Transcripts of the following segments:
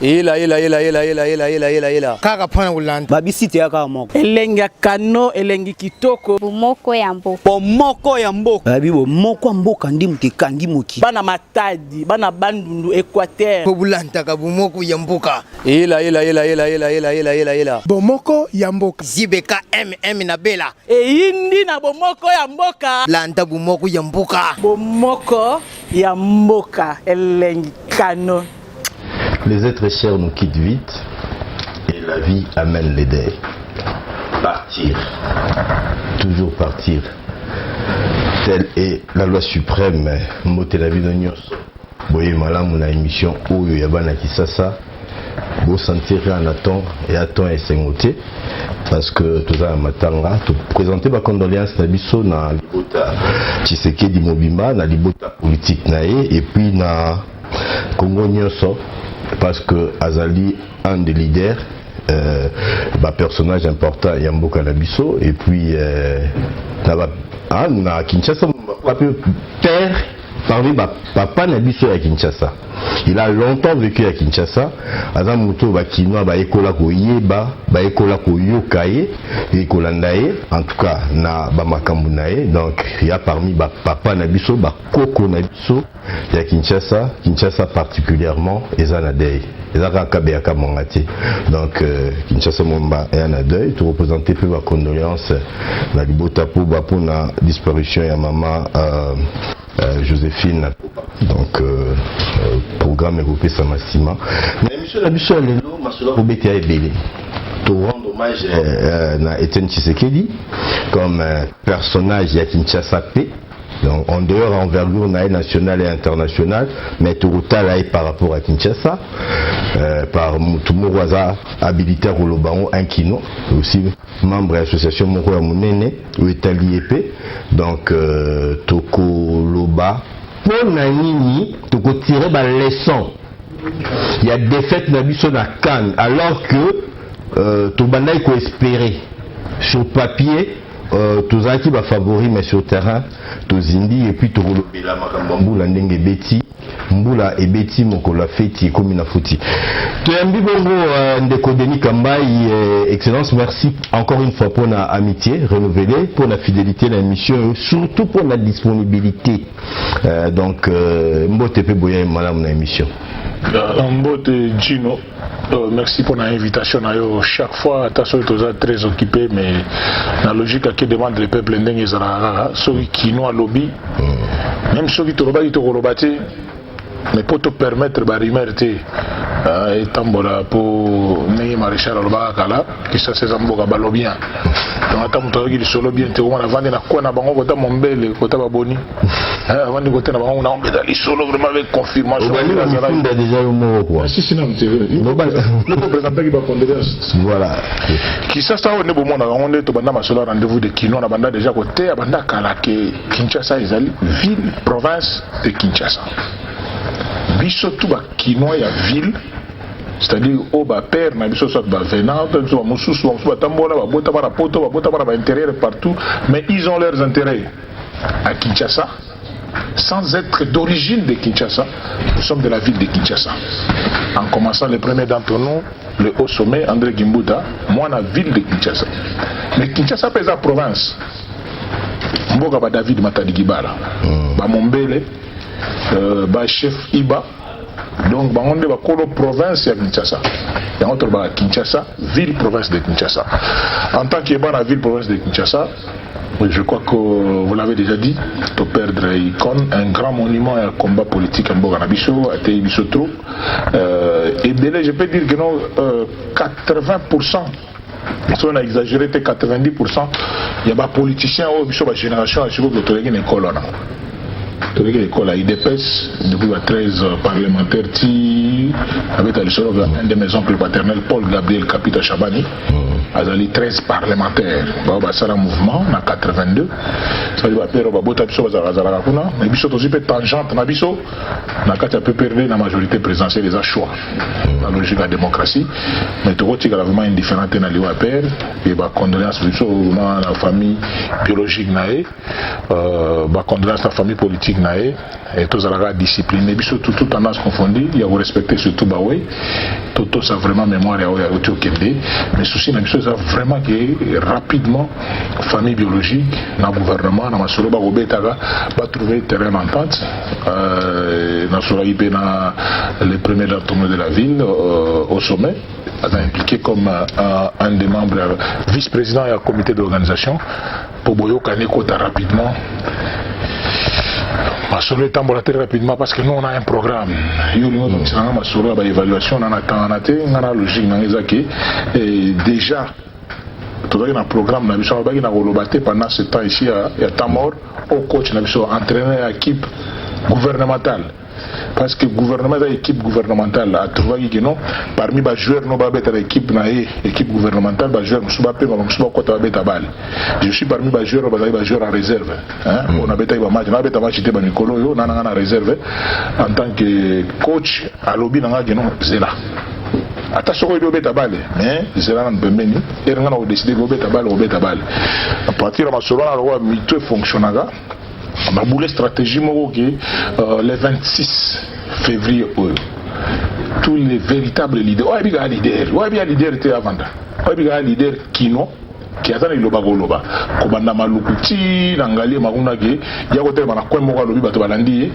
Ela. Kaka pona ulanda. Babisite ya kaka moko. Elengi kano, elengi kitoko. Bomoko ya mboka. Bomoko ya mboka. Babi bomoko ya mboka ndi mutekangi moki. Bana Matadi, bana Bandundu, Équateur. Bobulanta ka bomoko ya mboka. Ela. Bomoko ya mboka. Zibeka MM na Bela. Indi na bomoko ya mboka. Lanta bomoko ya mboka. Bomoko ya mboka, elengi kano. Les êtres chers nous quittent vite et la vie amène les deuils. Partir, toujours partir. Telle est la loi suprême. Moté la vie de Nyos. Boye malam na émission Oyo Yabana Kisasa. Beau sentir en attend et attend et s'engoter. Parce que tout ça matanga, tu présenter ma condoléance na biso na libota Tshisekedi Mobimba na libota politique nae et puis na Congo Nyoso. Parce que Azali, un des leaders, personnage important, Yamboka Nabiso, et puis na Kinshasa, père parmi papa Nabiso à Kinshasa. Il a longtemps vécu à Kinshasa. Azam Muto Bakinoa Baekola Koyeba, Baekola Koyokaye, Ekolandaye, en tout cas na Bamakambunaye. Donc il y a parmi papa Nabiso, Koko Nabiso, il y a Kinshasa particulièrement, et Zanadei. Donc Kinshasa Momba est en deuil. Tu représentais plus ma condoléance na libota pour la disparition de maman Joséphine. Donc programme évoqué Samassima. Mais monsieur Nabiso Lelo, Masoula Robétia Ebele. Pour rendre hommage à Etienne Tshisekedi comme personnage de Kinshasa P. Donc, en dehors envergure nationale et internationale, mais tout là par rapport à Kinshasa, par Moutoumouaza habilité à Rolobango, un kino, aussi membre de l'association Mouroua Mounene, ou Italiépé, donc Toko Loba, pour Nanini, Toko tirer ma leçon. Il y a des fêtes Nabiso na Cannes, alors que Tobanda il faut espérer sur papier. Tous qui va favori mais sur terrain tous indi et puis tout la makambambula ndenge beti mbula et beti mokola feti comme na foti to yambi bongo ndeko Denis Kambai excellence, merci encore une fois pour la amitié renouvelée, pour la fidélité de l'émission, surtout pour la disponibilité. Donc mbote pe boya madame na émission. Mbote Gino, merci pour l'invitation. Chaque fois, attention, tu es très occupé, mais la logique qui demande le peuple ndenge zara, ceux qui n'ont lobby, même ceux qui te robatent, mais pour te permettre de rimerter et tambola pour ne maréchal alba kala qui ça c'est zamboka balobien donc attends tu regardes solo bien tu vois la vente na quoi na bango kota mombele kota baboni avant de côté na bango na on est solo vraiment avec confirmation déjà au mot quoi si non tu veux le représentant qui va condoléance voilà qui ça on est bon on est to banda masolo rendez-vous de Kino na banda déjà côté banda kala que Kinshasa ezali ville province de Kinshasa biso tout ba Kino ya ville, c'est-à-dire au bas père na biso soit ba venant soit mususu soit tambola ba bota bara poto ba bota bara ba intérieur partout, mais ils ont leurs intérêts à Kinshasa sans être d'origine de Kinshasa. Nous sommes de la ville de Kinshasa, en commençant le premier d'entre nous, le haut sommet André Gimbuta, moi la ville de Kinshasa, mais Kinshasa pèse la province. Mboka ba David Matadi Gibala ba Mombele ba chef Iba, donc on est la province de Kinshasa et entre Kinshasa ville province de Kinshasa. En tant que la ville province de Kinshasa, je crois que vous l'avez déjà dit, to perdre icône, un grand monument et un combat politique en Boganabiso, a été Biso trop. Et je peux dire que non, 80%. Si on a exagéré, 90%, il y a des politiciens ou des générations qui ont été en école. Il dépasse depuis 13 parlementaires avec un de mes oncles paternels, Paul Gabriel Kapita Chabani. Il y a 13 parlementaires. Il y a un mouvement en 82. Ça veut dire que il y a aussi tangente. Il y a perdu la majorité présidentielle des choix. La logique de la démocratie. Mais il y a vraiment indifférent dans l'UAPR. Il y a condoléances à la famille biologique. Il y a condoléances à la famille politique. Et tous les disciplines, tout tendance confondue, il y a respecté surtout Baoué. Toto ça vraiment mémoire ya Oyo Kende mais souci na biso ça vraiment que rapidement famille biologique na gouvernement na masolo ba obetaka ba trouver terrain d'entente na solo ipe na les premiers tournois de la ville au sommet a impliqué comme un des membres vice-président et comité d'organisation pour boyo kanekota rapidement. Masolo est emboîté rapidement parce que nous on a un programme. Masolo a une évaluation, on a une logique, et déjà tout un programme pendant ce temps ici à Tamor, au coach entraîné l'équipe gouvernementale. Parce que le gouvernement est l'équipe gouvernementale a trouvé que non, parmi les joueurs, nous avons l'équipe gouvernementale, les joueurs, je suis parmi les joueurs en réserve. On a fait un match, on a fait un match on a en réserve en tant que coach à l'objet c'est là. Attention, il y a des mais c'est là et on a décidé de faire à partir de ma solo, on a mis tout fonctionnel. On a boulé stratégie le 26 février. Tous les véritables leaders. Il y a un leader était avant. Il y a un leader Kino qui attend le loba. Kobanda malukuti, nangali magunage. Il y a côté na kwa moka lobi bato balandi.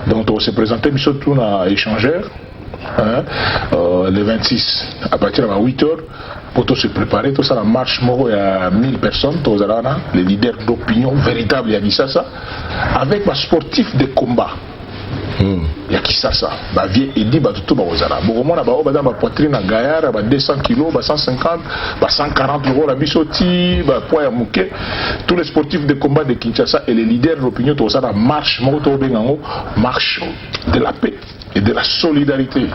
Donc on s'est présenté surtout na échangeur. Le 26 à partir de 8h pour tout se préparer, tout ça la marche il y a 1000 personnes, les leaders d'opinion véritables, il y a Kisasa avec les sportifs de combat. Il y a Kisasa, vieux et dit tout bazala. Bon moi là bas poitrine à Gaillard, 200 kg, 150, 140 euros la bisoti, poids à mouké. Tous les sportifs de combat de Kinshasa et les leaders d'opinion, tout ça la marche marche de la paix et de la solidarité.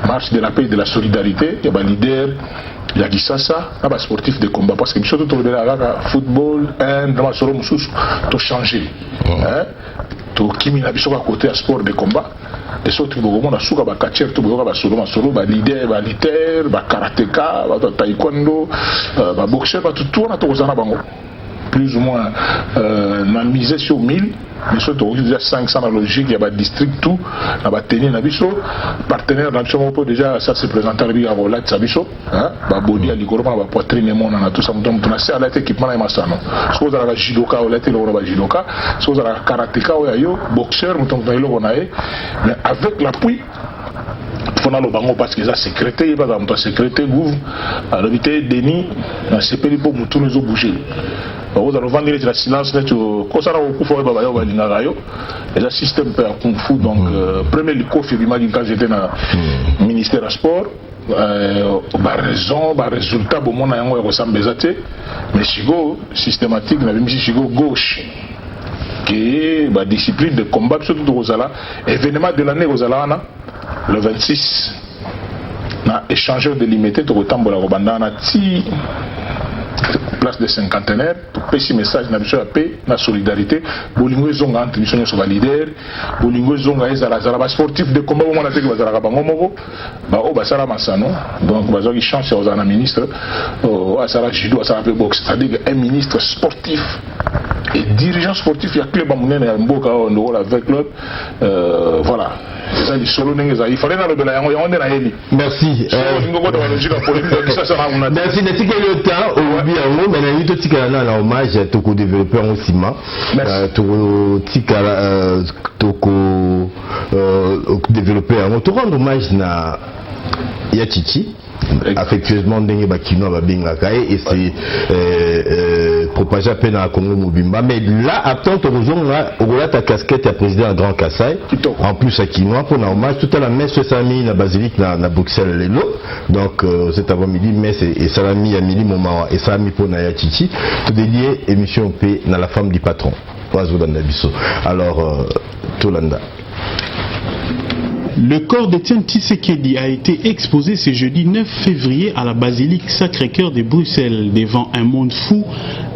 Marche de la paix et de la solidarité. Il y a des leaders, il y a Kisasa, il y a des sportifs de combat. Parce que surtout tout le football, dans solo tout changer. Tout qui m'a dit à côté à sport de combat. Et surtout beaucoup de souka ba catcher tout beaucoup ba solo ba leader ba karatéka ba taekwondo ba boxeur ba tout on a tout ça na bango. Plus ou moins n'a misé sur 1000 mais surtout déjà 500 dans la logique il y a des districts tout na ba tenir na biso partenaire dans le peut déjà ça se présenter à volat ça biso ba body à likoro ba poitrine mon na tout ça donc on a ça là équipement na masano ce que la judoka ou la télé ou la judoka ce que la karatéka ou yo boxeur donc na ilo na mais avec l'appui faut na lo bango parce que ça secrétaire pas dans secrétaire gouv à l'habité Denis na CPL pour mutu nous bouger. Vous allez vendre le silence, quand ça va au coup, il va y avoir un système de Kung Fu. Donc, premier lico, quand j'étais dans le ministère des Sports, raison, résultat, bon, on a un ressemble mais Chigo, systématique, on avait mis Chigo gauche. Qui est la discipline de combat, surtout de Rosala. Événement de l'année Rosala, le 26, on a échangé de limité, tout le temps, on a place de cinquantenaire pour passer message na biso ya paix na solidarité bolingo zonga entre biso sur leader bolingo zonga ezala ba sportif de combat on a fait que bazala bango moko ba o basala masano donc bazo ki chance aux ana ministre o asala judo asala pe boxe c'est-à-dire un ministre sportif et dirigeant sportif ya club amunene ya mboka on do avec club voilà ça dit solo nengeza il fallait na le bela yango on na yeli merci merci de ticket le temps au bien on a eu tout ticket na hommage à tout développeur au ciment tout ticket tout développeur on te rend hommage na Yachichi affectueusement ndenge bakino babengaka et c'est propagé à peine à Congo Mobimba mais là attends on a ta casquette à président Grand Kassai en plus à Kinois pour un hommage tout à la messe Sami la basilique na Bruxelles lelo donc cet avant-midi messe et salami à midi moment et salami pour Naya Chichi tout dédié émission P na la femme du patron alors Tolanda. Le corps d'Étienne Tshisekedi a été exposé ce jeudi 9 février à la basilique Sacré-Cœur de Bruxelles devant un monde fou,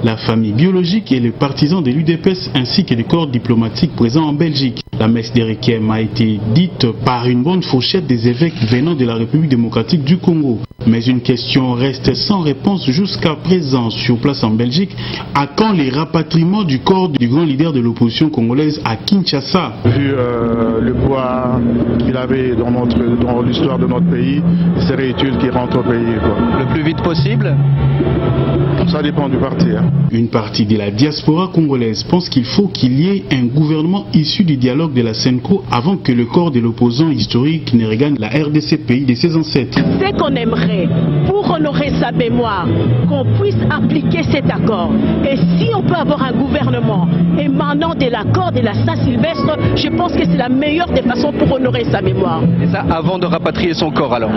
la famille biologique et les partisans de l'UDPS ainsi que les corps diplomatiques présents en Belgique. La messe des requiem a été dite par une bonne fourchette des évêques venant de la République démocratique du Congo. Mais une question reste sans réponse jusqu'à présent sur place en Belgique. À quand les rapatriements du corps du grand leader de l'opposition congolaise à Kinshasa? Vu le poids qu'il avait dans l'histoire de notre pays, il serait utile qu'il rentre au pays, quoi. Le plus vite possible? Ça dépend du parti. Hein. Une partie de la diaspora congolaise pense qu'il faut qu'il y ait un gouvernement issu du dialogue de la SENCO avant que le corps de l'opposant historique ne regagne la RDC, pays de ses ancêtres. C'est qu'on aimerait, pour honorer sa mémoire, qu'on puisse appliquer cet accord. Et si on peut avoir un gouvernement émanant de l'accord de la Saint-Sylvestre, je pense que c'est la meilleure des façons pour honorer sa mémoire. Et ça avant de rapatrier son corps alors?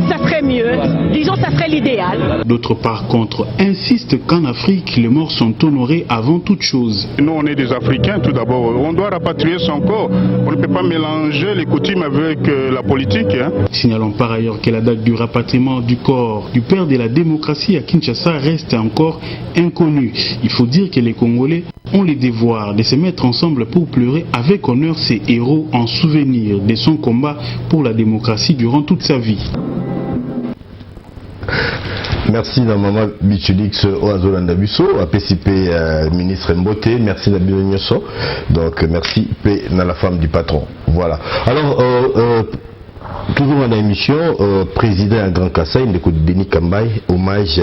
Ça serait mieux, disons ça serait l'idéal. D'autres par contre insistent qu'en Afrique, les morts sont honorés avant toute chose. Nous on est des Africains tout d'abord, on doit rapatrier son corps, on ne peut pas mélanger les coutumes avec la politique. Hein. Signalons par ailleurs que la date du rapatriement du corps du père de la démocratie à Kinshasa reste encore inconnue. Il faut dire que les Congolais ont le devoir de se mettre ensemble pour pleurer avec honneur ces héros en souvenir de son combat pour la démocratie durant toute sa vie. Merci na Maman Bichulix Oazolanda Busso, à PCP ministre Mbote, merci na Bino. Donc merci P na la femme du patron. Voilà. Alors toujours dans l'émission, président à Grand Kassai, de Denis Kambay, hommage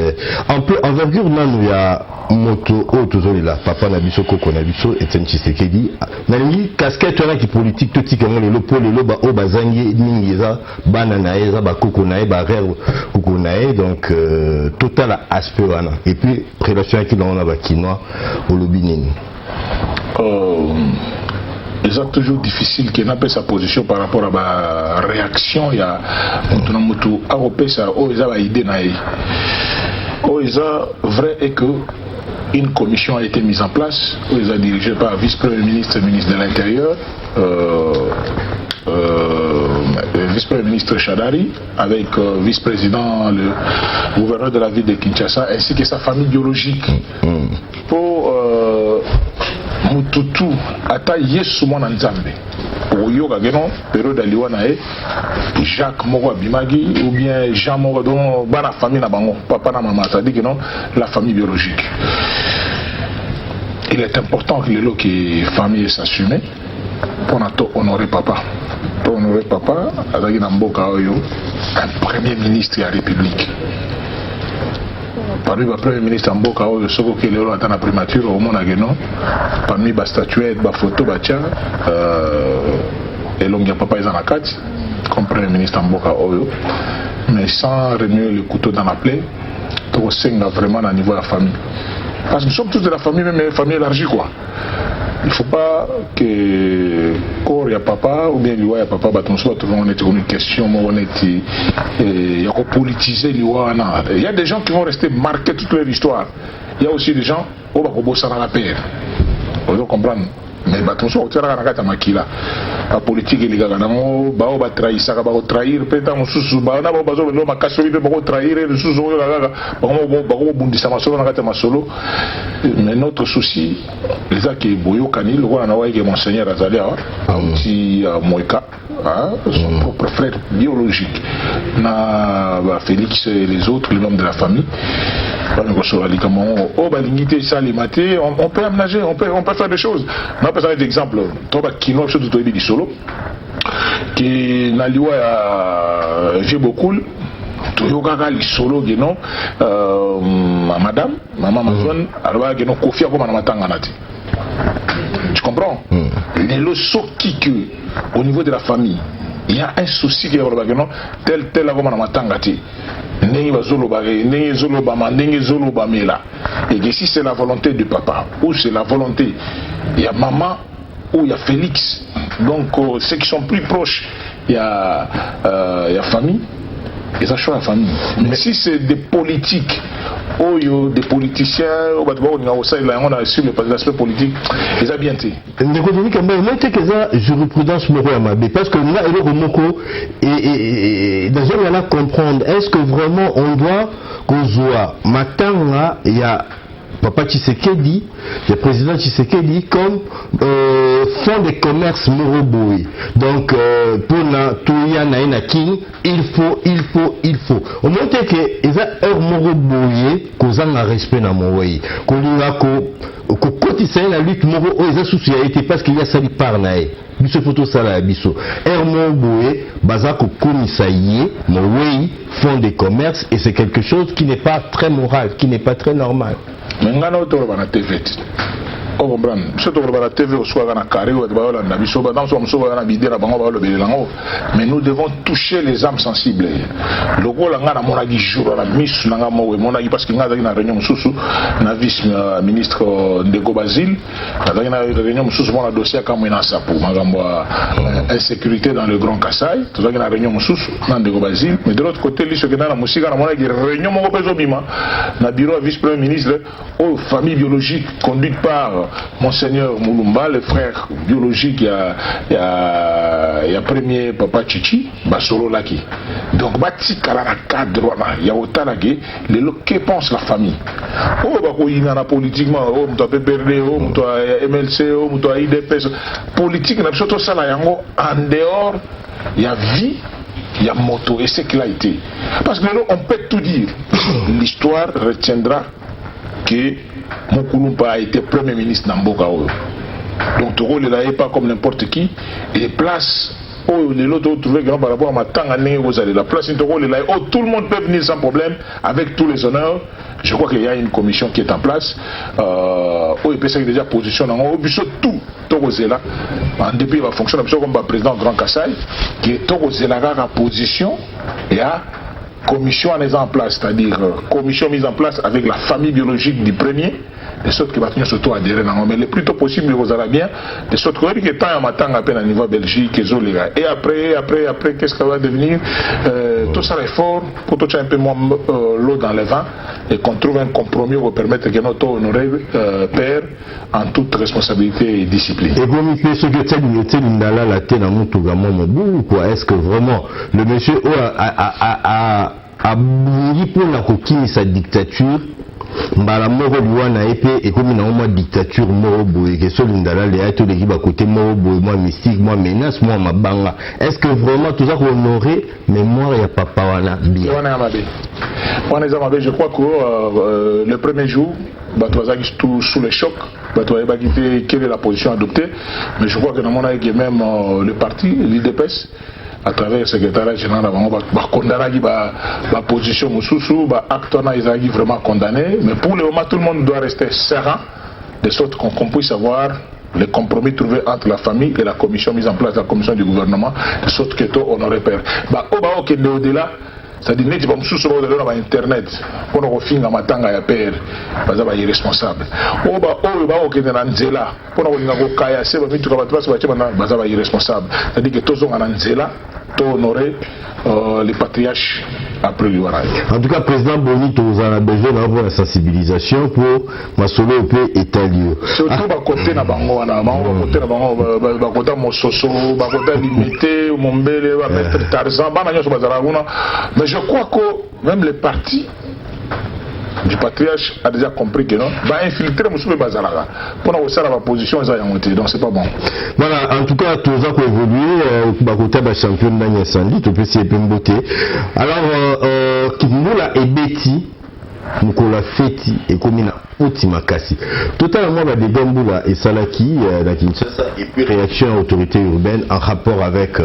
un peu envergure là il y a moto toujours là papa Nabiso Koko Nabiso et Tshisekedi nani casquette là qui politique tout qui comme le lopo le loba o bazangi ningiza banana eza ba Koko nae ba rêve Koko nae donc total aspect wana et puis relation qui dans on a ba kinois au lobinini c'est toujours difficile qu'il n'ait pas sa position par rapport à la réaction. Il y a vrai est que une commission a été mise en place, dirigée par le vice-premier ministre et ministre de l'Intérieur, vice-premier ministre Chadari, avec vice-président, le gouverneur de la ville de Kinshasa, ainsi que sa famille biologique. Pour Mututu ata yesu mwana nzambe oyoka geno période aliwa na Jacques moko abimagi ou bien Jean moko don bana famille na bango papa na maman ça dit que non la famille biologique. Il est important que les famille s'assument pour honorer papa. Pour honorer papa azaki na mboka oyo un premier ministre de la République. Parmi les premiers ministres en Boka, ce qui est dans la primature, au monde, parmi les statuettes, les photos, et l'on a papa en akati, comme premier ministre en Boka, mais sans remuer le couteau dans la plaie, pour vraiment à niveau de la famille. Parce que nous sommes tous de la famille, même une famille élargie, quoi. Il ne faut pas que corps ya papa ou bien liwa ya papa on est une question il y a politiser liwa. Il y a des gens qui vont rester marqués toute leur histoire. Il y a aussi des gens qui vont bosser dans la paix. Vous devez comprendre. Mais la politique est légale. Ba trahir ça, ba trahir peut-être mususu ba na ba bazo no makasoli pe ba trahir le susu yo la ba bundisa masolo na kata masolo. Mais notre souci les qui boyo kanil on a que monseigneur Azali a aussi Moïka son propre frère biologique na Félix et les autres les membres de la famille. On peut aménager, on peut faire des choses. On peut faire des exemples. Kino surtout du solo qui n'a lieu à Jébokul. Toyoga li solo geno madame maman mazone alors geno kofia comme matanga nati. Tu comprends? Les leçons qui que au niveau de la famille il y a un souci qui est tel comme matanga ti. Et que si c'est la volonté du papa ou c'est la volonté il y a maman ou il y a Félix donc ceux qui sont plus proches il y a famille et ça change la famille. Mais si c'est des politiques des politiciens on a su l'aspect politique ils ont bien été jurisprudence parce que là et d'ailleurs on va comprendre est-ce que vraiment on doit matanga il y a Papa Tshisekedi, le président Tshisekedi comme fonds de commerce Moroboé. Donc pour na tuya na inaki, il faut. Au moment que ils a Moroboé, qu'on a respect na moye, qu'on lui a Côté ça la lutte moro aux associations parce qu'il y a sali parnae biso photo sala biso ermo boé bazako komisaye mowei fond de commerce et c'est quelque chose qui n'est pas très moral, qui n'est pas très normal. Mais ngana otoro bana TV. On comprend. Surtout pour la TV, soit dans carré ou dans la biso, dans son souvent dans bidé la bango le belango. Mais nous devons toucher les âmes sensibles. Le gros la ngana mona gi jour la miss nanga mo e mona gi parce que ngana na réunion susu na vice ministre Ndego Basile, na réunion susu mona dossier comme ina sapo magambo insécurité dans le Grand Kassai, tout ça na réunion susu na Ndego Basile, mais de l'autre côté li ce que na musika na mona gi réunion mo peso bima na bureau vice premier ministre aux familles biologiques conduites par Monseigneur Moulumba, le frère biologique, il y a premier Papa Chichi, Basolo Laki. Donc, Bati Kalana cadre, il y a autant les que pense la famille. Oh, il y a politiquement, oh, on PPRD, oh, on MLC, oh, on IDPS. Politique, on a surtout ça là, en dehors, il y a vie. Il y a moto et c'est qu'il a été. Parce que nous, on peut tout dire. L'histoire retiendra que Mokulumba a été premier ministre Namboka. Donc Toro ne l'a pas comme n'importe qui. Et place, les autres ont trouvé grand par rapport à ma tangane aux allées. La place Toro le l'a. Tout le monde peut venir sans problème avec tous les honneurs. Je crois qu'il y a une commission qui est en place. Il peut déjà position dans tout Toro Zela. En début, il va fonctionner comme le président Grand Kassai, qui est Toro Zela la position et à commission mise en place, c'est-à-dire commission mise en place avec la famille biologique du premier, de sorte que va tenir surtout adhérer dans mais le plus tôt possible aux Arabiens, de sorte que le temps à matin à peine à niveau Belgique et après qu'est-ce que ça va devenir tout ça est fort pour tout un peu moins l'eau dans le vent et qu'on trouve un compromis pour permettre que notre honorable père en toute responsabilité et discipline. Et comme il ce que tu as dit la tête dans mon quoi est-ce que vraiment le monsieur a bouli pour la coquille sa dictature mbala moko liwana épée et comme une dictature moko boye que seul ndala les ato l'équipe à côté moko boye moi mystique moi menace moi mabanga est-ce que vraiment tout ça qu'on honorer mémoire ya papa wana bien on est amabe je crois que le premier jour Batouazaki tout sous le choc Batouazaki quelle est la position adoptée mais je crois que dans mon avis même le parti l'IDPS à travers le secrétariat général va condamner la position Moussoussou, acte ils vraiment condamné, mais pour le moment tout le monde doit rester serein, de sorte qu'on puisse avoir les compromis trouvés entre la famille et la commission mise en place, la commission du gouvernement, de sorte que tout on aurait peur. Au-delà, c'est-à-dire que nous sommes sur Internet, pour nous faire un matanga ya père, nous sommes irresponsables. Nous sommes irresponsables. C'est-à-dire que tous sommes honorer les patriarches après le Waraï. En tout cas, président Boni, nous avons besoin d'avoir la sensibilisation pour Masolo peut établir. Surtout, côté na bango, côté na bango, côté Mososo, côté limité, Mombele, Maître Tarzan, mais je crois que même les partis du patriarche a déjà compris que non, va infiltrer Moussoube Bazaraga pour avoir la position donc c'est pas bon. Voilà, en tout cas, tous les ans qu'on évolue, Bakota va champion de l'incendie, tout peut s'y beauté. Alors, Kimula et Betty, Nicolas Feti et Komina Otimakasi. Totalement, la des Gamboula et Salaki, la Kinshasa, et puis réaction à l'autorité urbaine en rapport avec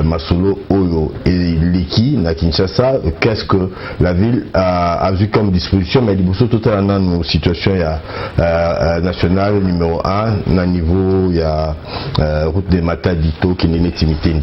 Masolo Oyo et Liki, la Kinshasa. Qu'est-ce que la ville a vu comme disposition? Mais il y a totalement une situation nationale numéro 1, à niveau, il y a route de Matadito qui n'est pas intimité.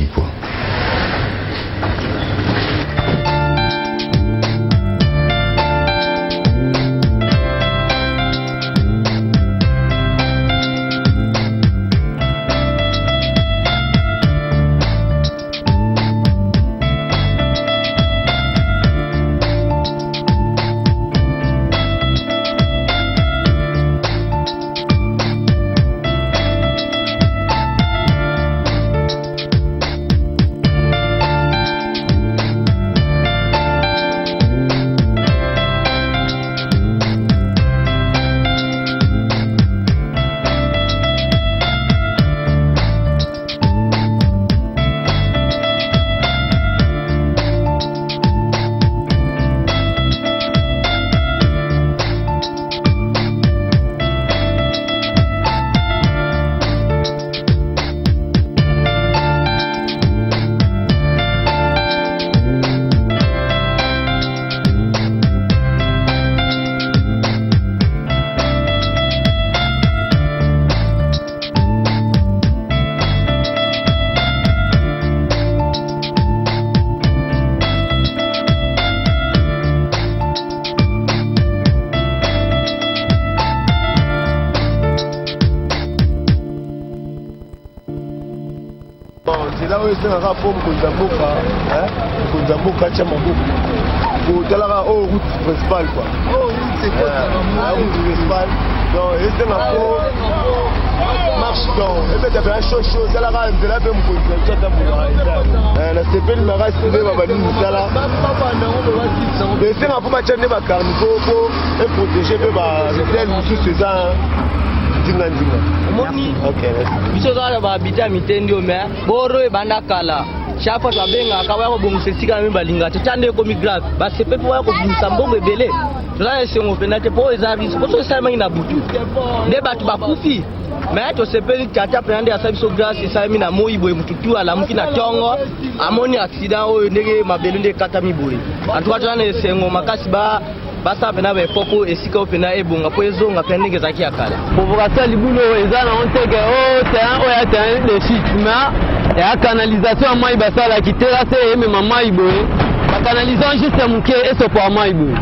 C'est là où il y a un rapport pour Zamboka, pour la route principale. C'est quoi la route principale? Donc, c'est un rapport. Marche donc. Et puis, il y avait un chaud, c'est la rame, c'est la même chose. La CP, il m'a resté, il m'a dit, là. Mais c'est un rapport, il y a un carnivore pour protéger les ça. biso kala babita mitendi ome boro ebanda kala chaque fois babengaka baya kobongisa esika na mimi balinga te tande ekomi grave basepe mpo baya kobimisa mbongo ebele tozala esengo mpena te mpo eza risque mpo tosalemaki na butu nde bato bakufi me tosepeli tata mpena nde asa biso grâce esalemi na moi boye mututu alamuki na ntongo amoni accident oyo ndenge mabele nde ekatami boye antuka toza na esengo makasi basa pena ba foko esika pena ebonga po ezonga pena ndenge zaki akala provocation libulo eza na onteke o terrain oya terrain de chitma ya canalisation mai basala kitela se mema mai boye la canalisation juste muke et pour mai boye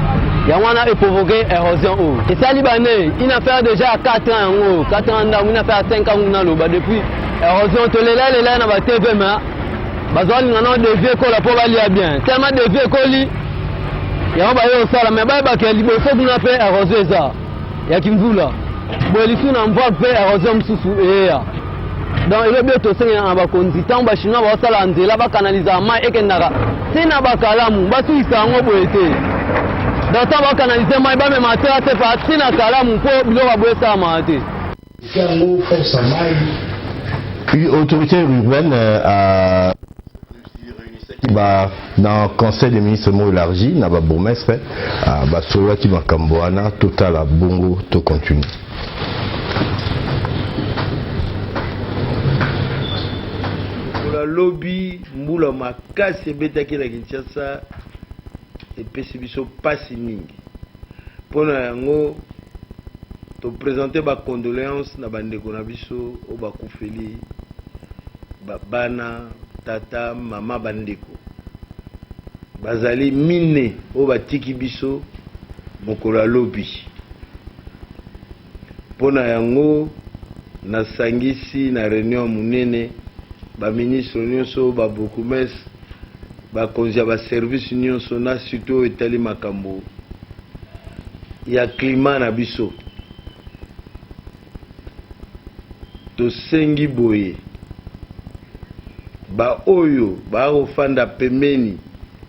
ya wana e provoquer érosion o et ça libanais il a fait déjà 4 ans o 4 ans on a fait 5 ans na loba depuis érosion to lela na ba TV ma bazali ngana de vieux ko la po bali bien tellement de vieux ko li ya ba yo sala me ba ke liboso kuna pe érosion za ya kimvula bo lisu na mvua pe érosion msusu ya donc il est bien to senga aba konzi tant ba chinois ba sala nzela ba canaliser mai ekendaka tina ba kalamu ba suisa ngo boete donc ta ba canaliser mai ba me matera te pa tina kalamu po bilo ba boeta mate Kango force mai puis autorité urbaine a dans le conseil des ministres mot élargi na ba bourgmestre ba solo ki makamboana total a bongo to continue la lobby mbula makasi betaki na Kinshasa epesi biso pasi mingi pona yango to présenter ba condoléances na bandeko na biso o bakufeli bana tata mama bandeko bazali mine o batiki biso mokolo lobby pona yango nasangisi na réunion munene ba ministre nyonso ba bourgmestre ba konzi ba service nyonso na surtout etali makambo ya climat na biso to sengi boye ba oyo ba ofanda pemeni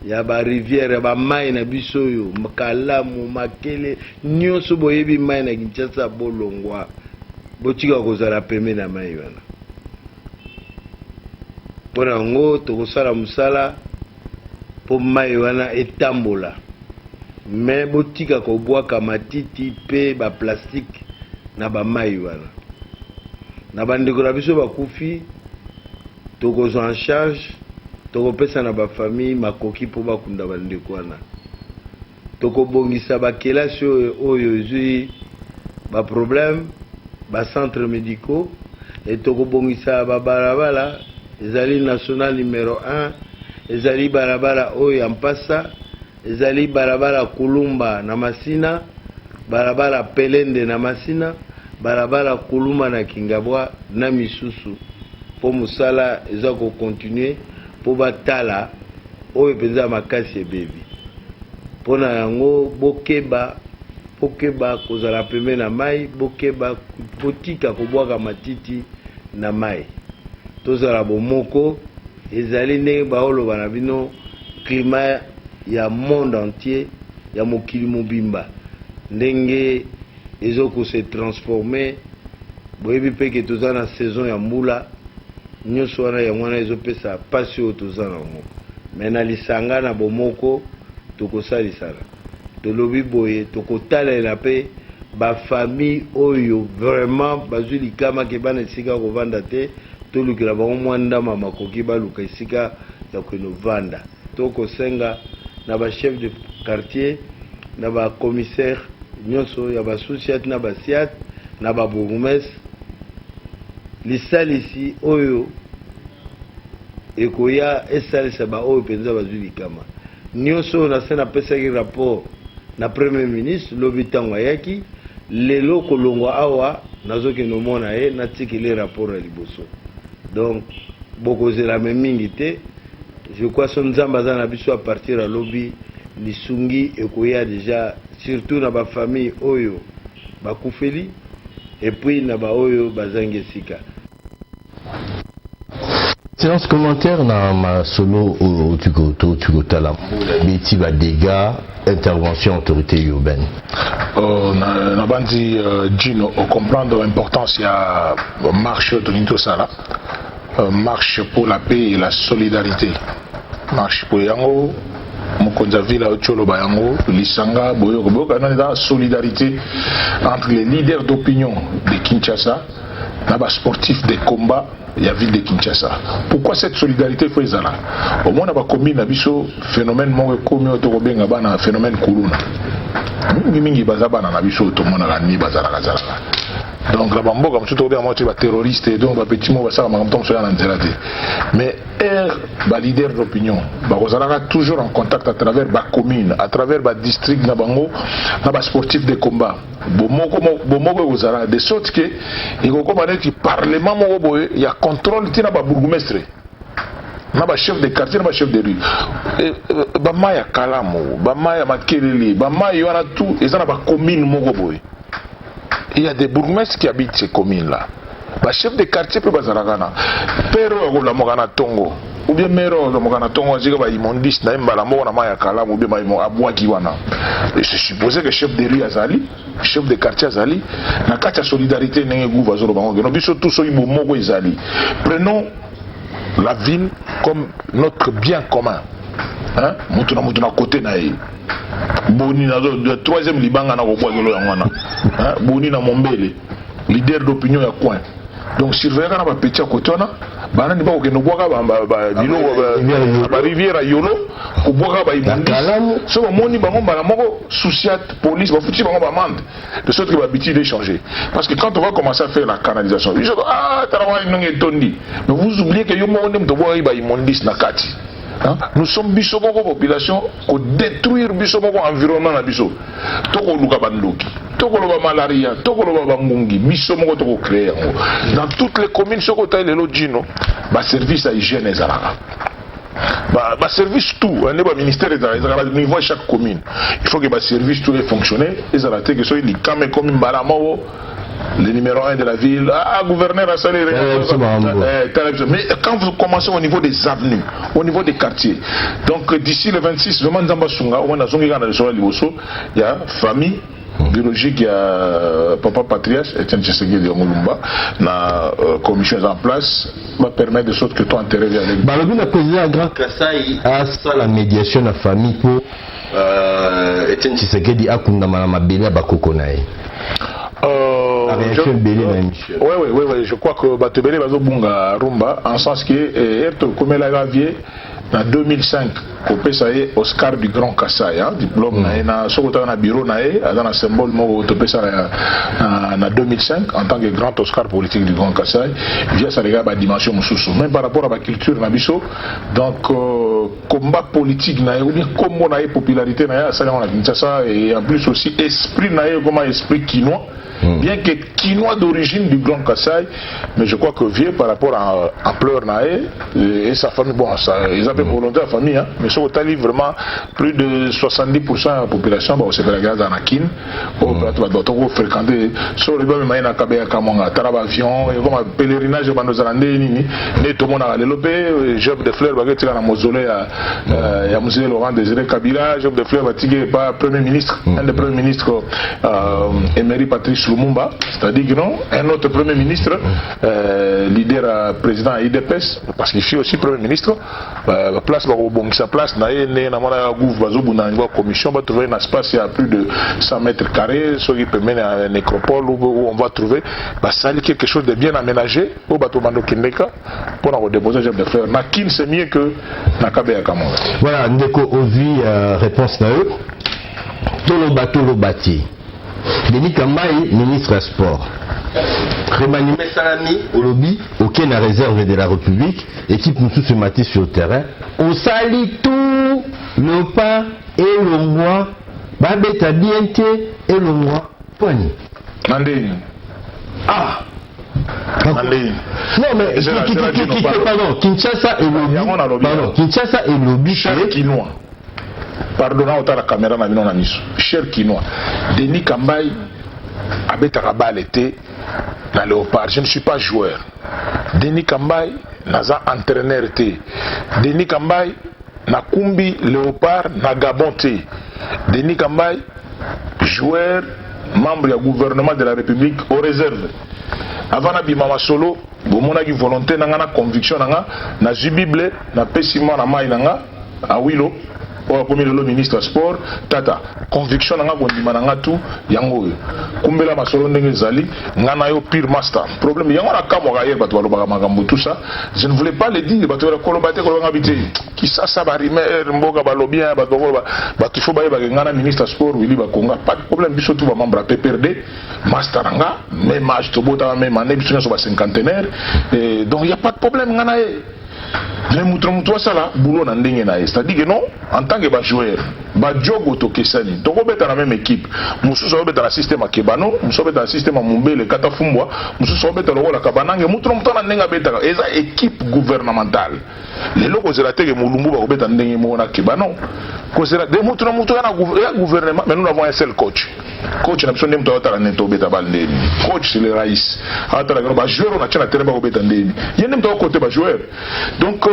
ya ba rivière ba mai na biso yo makalamu makele nyonso boyebi mai na Kinshasa bolongwa botika kozala pemeni na mai wana pona ngo tokosala musala po mai wana etambola me botika kobwaka matiti pe ba plastique na ba mai wana na bandeko na biso bakufi tokozwa en charge tokopesa na ba famille makoki po bakunda bandeko wana tokobongisa bakelasi oyo ezwi ba problème ba centres médicaux et tokobongisa ba barabara ezali national numéro 1 ezali barabara oyo Mpasa ezali barabara Kulumba na Masina barabara Pelende na Masina barabara Kulumba na Kingabwa na misusu po musala eza ko continuer po batala oyo penza makasi ebebi pona yango bokeba kozala pembe na mai bokeba botika kobwaka matiti na mai tozala bomoko ezali ndenge baoloba na bino climat ya monde entier ya mokili mobimba ndenge ezoko se transformer boyebi peke toza na saison ya mbula nyonso wana ya mwana ezopesa pasi oyo toza nango me na lisanga na bomoko tokosalisana tolobi boye tokotalela mpe bafamille oyo vraiment bazwi likama ke bana esika kovanda te tolukela bango mwa ndama makoki baluka esika ya konovanda tokosenga na bachef de quartier na bacommissaire nyonso ya basociate na basiate na babourgmestre lisalisi oyo ekoya esalisa baoyo mpenza bazwi likama nyonso nase napesaki rapport na premier ministre lobi ntango ayaki lelo kolongwa awa nazokende omona ye natikeli rapport ya liboso donc bokozela me mingi te. Je crois que Nzamba za na biso à partir à lobby lisungi ekoya déjà surtout na ba famille oyo bakufeli et puis na ba oyo bazange sika. Silence commentaire na ma solo au Tugotala Biti va dégâts intervention autorité urbaine. Na bandi Gino on comprendre l'importance il y a marche de Nintosala. Marche pour la paix et la solidarité. Marche pour Yango, Mokonza Villa Ocholo Bayango, Lisanga, Boyoko, la solidarité entre les leaders d'opinion de Kinshasa, les sportifs des combats et la ville de Kinshasa. Pourquoi cette solidarité faut là? Au moins, on a commis un phénomène commis un phénomène Kuruna. Mingi bazabana na biso to mona la ni bazala kazala. Donc la bambo comme tout à moitié terroriste et donc petit mot ça comme tom sur la nzela. Mais ba leader d'opinion ba kozalaka toujours en contact à travers ba commune, à travers ba district na bango na ba sportif de combat. Bomoko kozala de sorte que il ko komane ki parlement moko boye il y a contrôle tina ba bourgmestre. Na ba chef de quartier, na ba chef de rue. Ba maya kalamu, ba maya makelele, ba maya wana tout, et ça na ba commune moko boye. Il y a des bourgmestres qui habitent ces communes-là. Ba chef de quartier peut bazalakana. Pero la mogana tongo. Ou bien mero la mogana tongo azika ba imondis na mbala moko na maya kalamu ou bien ba imo abwaki wana. Et c'est supposé que chef de rue azali, chef de quartier azali, na kati ya solidarité nenge gouva zolo bango. No biso tout so ibo moko ezali. Prenons la ville comme notre bien commun. Hein? Moutuna côté naï. Boni na le troisième libanga na koboa zolo yangwana. Hein? Boni na Mombele, leader d'opinion ya coin. Donc surveiller na ba petit côté na bana ni ba ko keno boaka ba bilo ba rivière yolo ko boaka ba imundi. So moni bango bana moko souciat police ba futi bango ba mande. De sorte que ba biti d'échanger. Parce que quand on va commencer à faire la canalisation, ils disent ah tarawai nonge tondi. Mais vous oubliez que yo mo ndem to boaka ba imondis na kati. Nous sommes bisomoko population pour détruire bisomoko environnement na biso. Toko luka bandoki, toko loba malaria, toko loba bangungi, bisomoko toko créer. Dans toutes les communes soko taille le logino, ba service à hygiène ezalaka. Ba service tout, on est pas ministère ezalaka au niveau de chaque commune. Il faut que ba service tout fonctionner, ezalaka que soit les camé commune balamo le numéro 1 de la ville, gouverneur a salé. Mais quand vous commencez au niveau des avenues, au niveau des quartiers, donc d'ici le 26, il y a famille biologique, il y a Papa Patrias, Etienne Tshisekedi de Moulumba, la commission est en place, va permettre de sorte que toi enterré vers les. Le président Grand Kassai a ça la médiation de la famille pour Etienne Tshisekedi à Kundamana Mabele Bakokonae. Oui, je crois que Batebele va bunga rumba en sens que comme elle a gravier en 2005 au PSAE Oscar du Grand Kassai, diplôme na sokota na bureau na dans symbole mo to PSA en 2005 en tant que grand Oscar politique du Grand Kassai, via sa regarde dimension mususu même par rapport à la culture na biso. Donc combat politique na ou bien comme na popularité na ça na Kinshasa et en plus aussi esprit na comme esprit quinois. Bien que quinois d'origine du Grand Kassai, mais je crois que vieux par rapport à ampleur Naé et sa famille, bon, ça, ils avaient volonté à la famille, hein, mais sur le vraiment plus de 70% de la population, bon, c'est la guerre d'Anakin, on va fréquenter sur le bas, mais il y a un tarab avion, et comme un pèlerinage de Bandozalandé, tout le monde a développé, Job de Fleurs, il y a un mausolée à Musée Laurent Désiré Kabila, Job de Fleurs, il y a un premier ministre, un des premiers ministres, Emery Patrice Lumumba, c'est-à-dire que non, un autre premier ministre, leader président à IDPS, parce qu'il fut aussi premier ministre, place sa place, na commission, on va trouver un espace, il y a plus de 100 mètres carrés, ce qui permet à une nécropole où on va trouver quelque chose de bien aménagé au bateau Bando Kindeka pour déposer de fleurs. Nakin c'est mieux que Nakabe Yakamon. Voilà, Ndeko Ovi, réponse na eux. Tolo bateau bâti. Denis Kambaye, ministre des Sports. Remaniemé Salami, au lobby, auquel la réserve de la République, équipe nous ce matin sur le terrain. On salit tout le pas et le mois, Babeta Biente et le mois, Poigny. Mandé. Ah! Non mais pardon, Kinshasa et le Kinshasa et le cher Kinois. Pardonnez autant la caméra na bino na miso. Cher Kinois. Denis Kambai abetaka balle été na Léopard. Je ne suis pas joueur. Denis Kambai naza entraîneur té. Denis Kambai na kumbi Léopard na Gabon té. Denis Kambai joueur membre du gouvernement de la République aux réserves. Avant na bimama solo, bomona ki volonté na nga na conviction na nga na Bible na pesimo na mai na nga awilo o comme le ministre du sport tata conviction na nga kondima na nga tout yango kumbela masolo ndenge zali nga na yo pire master problème yango na kamo ga yeba to balobaka makambo tout ça je ne voulais pas le dire bato kolobate kolonga bité qui ça ba rimer mboka balobia bato bato fo ba yeba nga na ministre du sport Willy Bakonga pas de problème biso tout ba membre PPRD master nga même âge to bota même année biso na so ba cinquantenaire et donc il y a pas de problème nga na mais mutu asala boulot na ndenge na ye c'est-à-dire que non en tant que joueur jogo tokesani tokobeta na même équipe mususu obeta na système akebano mususu obeta na système mumbele kata fumbwa mususu obeta lokola kabanange mutu na ndenge abeta eza équipe gouvernementale lelo kozela teke mulumbu bakobeta ndenge mona kebano kozela de mutu na gouvernement mais nous avons un seul coach na biso ndenge mutu atala neto obeta bal ndeni coach c'est le raïs atala ba joueur on a tena terrain bakobeta ndeni yende mutu côté ba joueur. Donc,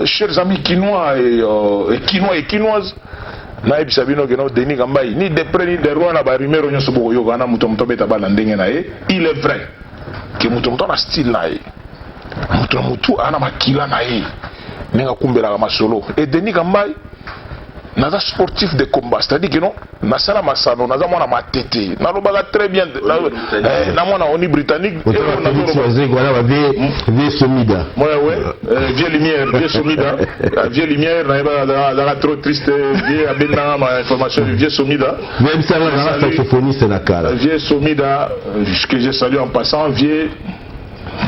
chers amis quinois et quinoises, naïb sabino que non Denis Kambai ni de près ni de loin na ba rumeur nyo sobo yo kana muto beta bala ndenge na ye. Il est vrai que muto na style na ye. Muto ana makila na ye. Nenga kumbela ka masolo. Et Denis Kambai naza sportif de combat, c'est-à-dire que non nasala masano naza mona matete nalobaka très bien na mona oni britannique et on a vieux somida vieux lumière na ba trop triste vieux abena ma information vieux somida même ça la saxophoniste na kala vieux somida que je salue en passant vieux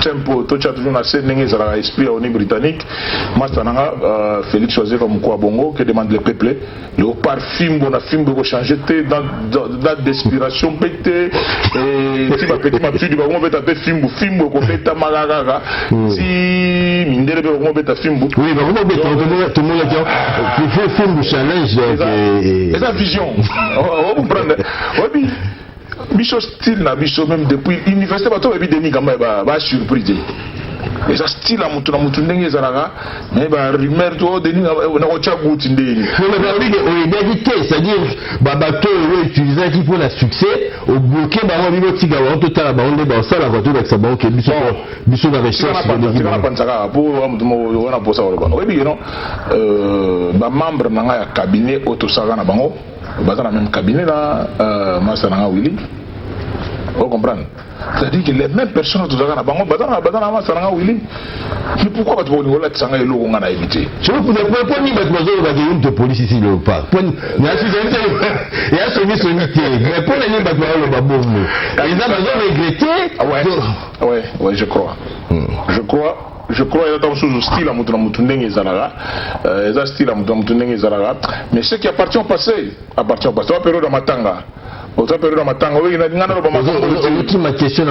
tempo to cha toujours na scène n'engeza la esprit au niveau britannique master nanga Félix Oazé comme quoi bongo que demande le peuple le parfum bon a film ko changer dans d'inspiration pété et si ma petit ma fille ba on beta film ko beta malagaga si mindele be on beta film oui ba on beta tout le monde qui film challenge et sa vision on comprendre oui biso style na biso même depuis université bato ebi Denis Kambai ba surprise et ça style à mutu ndenge zalaka mais ba rumeur to Denis na ko chaguti ndenge mais ba oui on est c'est-à-dire bato utiliser qui pour la succès au bloquer ba on tika ba on totala ba on ba ça la voiture avec ça ba que biso na recherche de la pansaka pour on a posa wala oui non ba membre na ya cabinet autosaka na bango baza na même cabinet là master na Willy on comprend c'est-à-dire que les mêmes personnes tout ça na bango baza na master na Willy mais pourquoi tu veux la tsanga eloko ngana éviter je vous pas ni mettre mazo ba une de police ici le pas il y a celui mais pour les ba ba bongo ils ont regretté ouais je crois je crois qu'il y a un style à Moutundeng et Zalaga, style à Moutundeng et Zalaga, mais ce qui appartient au passé, au période de Matanga. Au période de Matanga, oui, il y a une ultime question.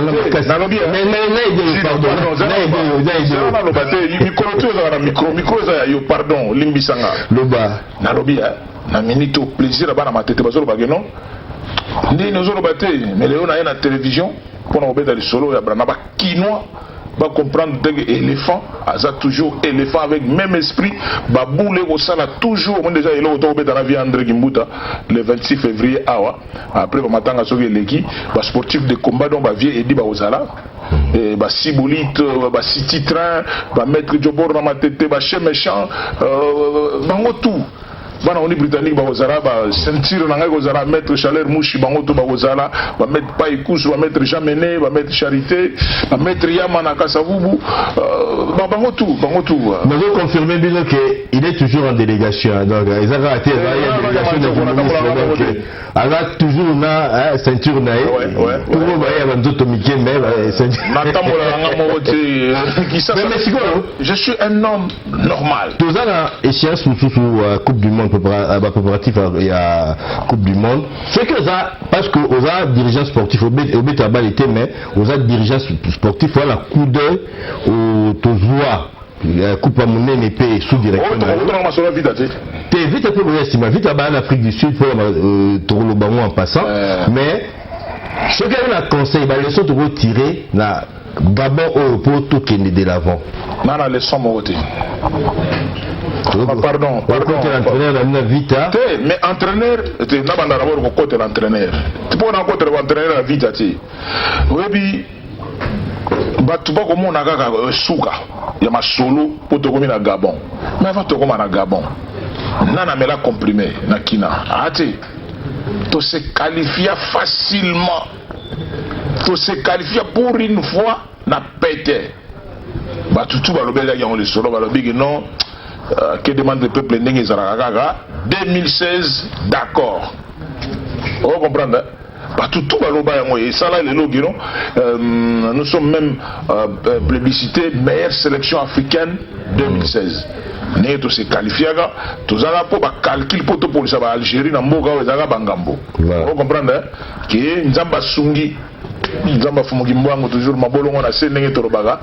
Pardon, Limbisanga. Loba. Nalobi, na minute plaisir à bana matete bazolo bageno. Ndi nozolo baté, mais léon a une télévision pour nous mettre les solos ya brana ba quinois. Va comprendre que éléphant, ça toujours éléphant avec même esprit, baboule au sala toujours, on déjà il est autour dans la vie André Gimbuta le 26 février après on m'attend à ce que l'équipe, sportif de combat donc va vieux et dit bah aux ala, bah Sibolite, bah City Train, bah Maître Jobor dans ma tête, bah chez méchant, bah tout. Bana oni britannique ba ozara ba ceinture na ngai ozara mettre chaleur mouchi bango to ba ozala ba mettre paikusu ba mettre jamené ba mettre charité ba mettre yama na kasavubu bango tout mais vous confirmez bien que il est toujours en délégation donc ils ont raté la délégation de donc alors toujours na ceinture na tout le ba ya banzoto mike mais ceinture natamola nga mote qui ça je suis un homme normal tozana échéance sous coupe du monde préparatif à Coupe du Monde. C'est que ça, parce que aux dirigeants sportifs, au Bétabal était, mais aux dirigeants sportifs, voilà, coup d'œil au Tozoa. Coupe à mon épée sous-direction. T'es vite un peu vite en Afrique du Sud, pour le ballon en passant. Mais ce qu'on a conseillé, les leçons de retirer la Gabon pour tout qui est de l'avant. Non, la leçon m'a pardon. Mais entraîneur, tu n'as pas d'abord côté l'entraîneur. Tu peux rencontrer l'entraîneur à vite. Oui, tu vas comme on a souka. Il y a ma solo pour te commettre à Gabon. Mais avant de te commettre à Gabon, nana me l'a comprimé, nakina. Ati, tu se qualifies facilement. Tu se qualifies pour une fois, na pété. Bah tout va le bel on le solo, va le big non. Que demande le peuple n'engé zaragaga 2016, d'accord. Vous comprenez? Tout va le bas et ça là les logos. Nous sommes même plébiscités meilleure sélection africaine 2016. Nous tous se qualifiés là, tous allons pour calcul pour tout pour ça va Algérie na mboga ou zaga bangambo. Vous comprenez? Que nzamba sungi, nzamba fumugi mbango toujours mabolongo na senenge torobaga.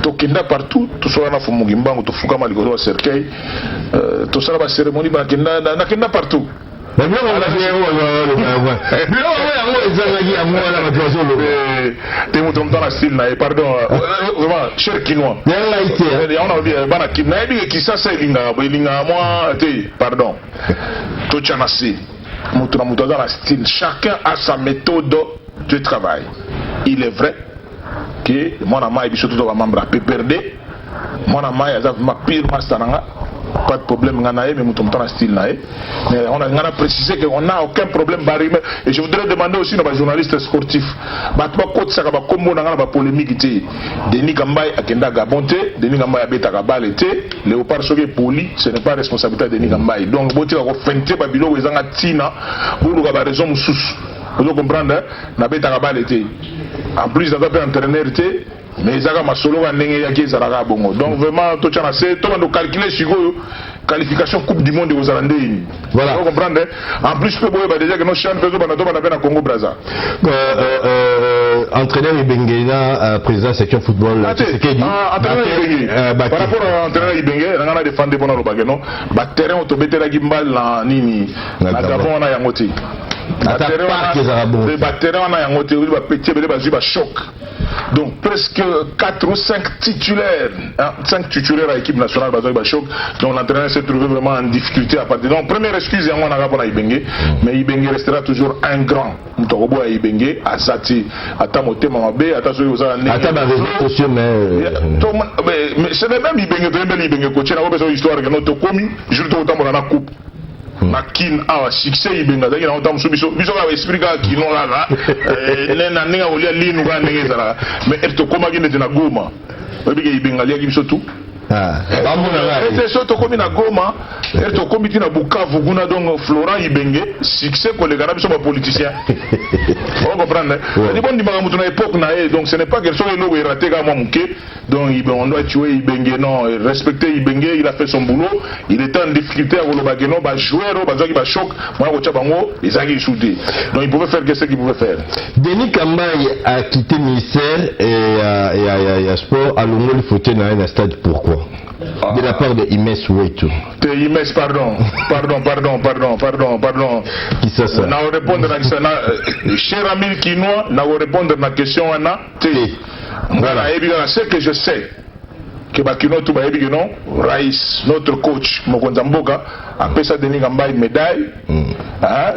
Tokenda partout, tout ça na fumugi mbango to fukama likolo cercueil, tout ça la cérémonie na kenda partout. Mais bien on a fait t'es mon temps la style na pardon vraiment cher quinois. On a vu bana kina qui ça c'est linga moi pardon. Tout chanasi. Mutra mutra dans la style, chacun a sa méthode de travail. Il est vrai que mon ama est surtout dans membre PPRD. Mon ama est ma pire masteranga. Pas de problème, mais nous sommes style. Mais on a précisé qu'on n'a aucun problème. Et je voudrais demander aussi à nos journalistes sportifs. Polémique. Denis Gambay a Kenda Gabonte, Denis Gambay a Beta Gabal, Léopard Soge Poli, ce n'est pas responsabilité de Denis Gambay. Donc, vous avez fait Babilo, vous avez Tina, vous avez raison, vous comprenez, na Beta Gabal était. En plus, vous avez entraîneur. Mais ils ont solo donc vraiment tout ça c'est tout le monde calculer sur qualification Coupe du Monde aux Arandais. Voilà. Vous comprenez? En plus peut boire déjà que nos champions on a Congo Brazza. Entraîneur Ibengena président section football. Entraîneur Ibengena. Par rapport à entraîneur Ibengena, on a défendu pendant le bagano. Ba terrain on tobete la gimbal na nini. Na Gabon on a yangoti. Ba terrain on a yangoti, ba petit ba choc. Donc presque 4 ou 5 titulaires, 5 titulaires à l'équipe nationale Bazoï-Bachok, dont l'entraîneur s'est trouvé vraiment en difficulté à partir. Donc première excuse, on a pour Ibenge, mais Ibenge restera toujours un grand. Mutorobo à Ibenge, à Zati, à Tamote Mamabé, à Tazoï aux années. Mais c'est le même Ibenge, coach, on a besoin d'histoire que notre commis, je le trouve dans la coupe. Makin a succès Ibenga d'ailleurs on t'a biso va expliquer qui non là nena ninga olia linu ga ninga zara mais elle te comment qui na Goma obi ke Ibenga lia biso tout et surtout comme na Goma elle te comme na Bukavu kuna donc Florent Ibenge succès pour les gars biso ba politiciens on comprend les bon dimanga mutu na époque na donc ce n'est pas quelque chose logo raté ga moi muké donc on doit tuer Ibenge non respecter Ibenge il a fait son boulot il était en difficulté à Golobageno ba joueur ba zaki ba choc moi ko chabango ils ont soudé donc il pouvait faire ce qu'il pouvait faire. Denis Kambay a quitté le ministère et à sport à Longo le fauteuil dans un stade pourquoi? De la part de Imes Ouetou. Imes, pardon. Qui ça? N'a répondre à ça. Cher ami Kinois, n'a répondre à la question. Voilà, ce que je sais. Que Bakino tout baebi que non, Raïs, notre coach, Mokonzamboka, après ça Denis Gambay médaille.